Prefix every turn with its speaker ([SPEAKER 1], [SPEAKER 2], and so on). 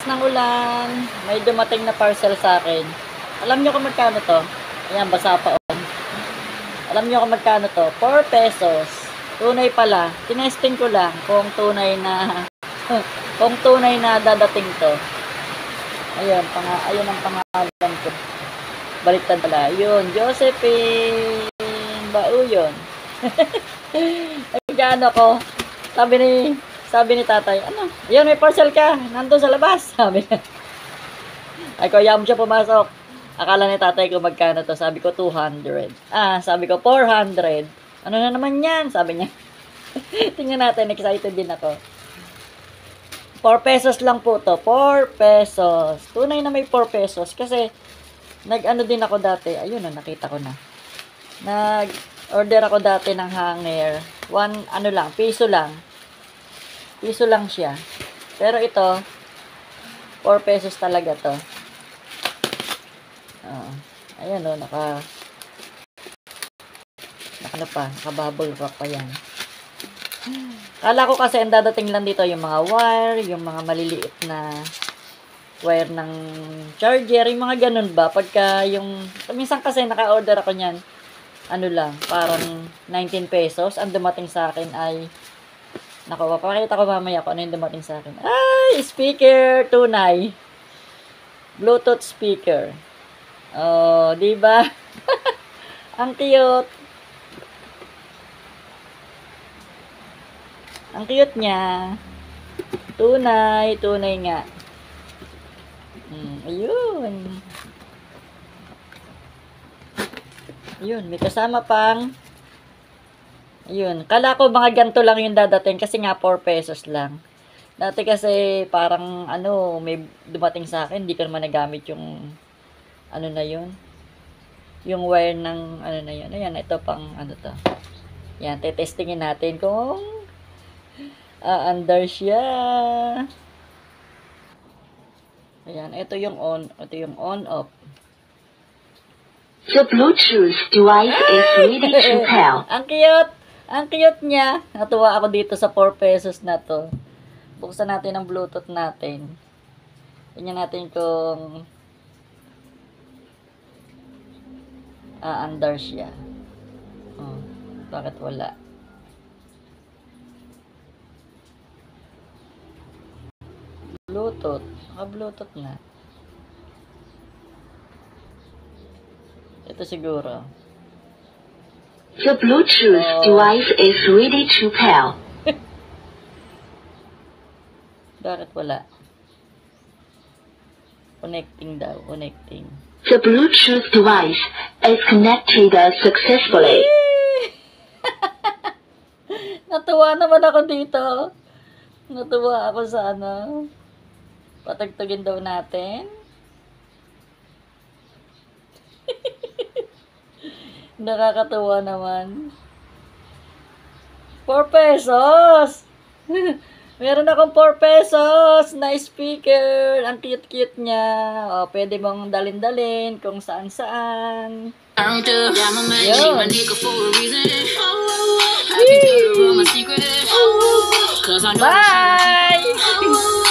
[SPEAKER 1] ng ulan. May dumating na parcel sa akin. Alam nyo kung magkano to? Ayan, basa pa on. Alam nyo kung magkano to? 4 pesos. Tunay pala. Tinesting ko lang kung tunay na kung tunay na dadating to. Ayun, ayun ang pangalan ko. Baliktad pala. Ayun, Josephine Bauyon. Ay, gaano ko. Sabi ni tatay, ano? Ayun, may parcel ka. Nandun sa labas. Sabi niya. Ay, kaya mo siya pumasok. Akala ni tatay ko magkano to. Sabi ko 200. Sabi ko 400. Ano na naman yan? Sabi niya. Tingnan natin, excited din ako. 4 pesos lang po to. 4 pesos. Tunay na may 4 pesos. Kasi, nag-ano din ako dati. Ayun na, nakita ko na. Nag-order ako dati ng hanger. Piso lang. Piso lang siya. Pero ito, 4 pesos talaga to. Ayan o, naka-bubble wrap pa yan. Kala ko kasi ang dadating lang dito yung mga wire, yung mga maliliit na wire ng charger, yung mga ganun ba. Pagka minsan kasi naka-order ako niyan, ano lang, parang 19 pesos. Ang dumating sa akin ay, papakita ko mamaya kung ano yung dumating sa akin. Ay, speaker, tunay. Bluetooth speaker. Oh, diba? Ang cute. Ang cute niya. Tunay nga. Ayun. Ayun, may kasama pang. Ayun, kala ko mga ganito lang yung dadating kasi nga 4 pesos lang. Dati kasi parang may dumating sa akin, hindi ko naman nagamit yung na yun. Yung wire ng na yun. Ayan, ito pang to. Yan, tetestingin natin kung under siya. Ayan, ito yung on off.
[SPEAKER 2] The Bluetooth device is ready to pair.
[SPEAKER 1] Ang cute niya. Natuwa ako dito sa 4 pesos na to. Buksan natin ang Bluetooth natin. Tingnan natin kung under siya. Bakit wala? Bluetooth. Naka-Bluetooth na. Ito siguro.
[SPEAKER 2] The Bluetooth device is ready to pair.
[SPEAKER 1] Bakit wala? Connecting daw. Connecting.
[SPEAKER 2] The Bluetooth device is connected successfully.
[SPEAKER 1] Natuwa naman ako dito. Natuwa ako sa patagtugin daw natin. Nakakatuwa naman. 4 pesos! Meron akong 4 pesos na speaker. Ang cute-cute niya. Pwede mong dalin-dalin kung saan-saan. Bye!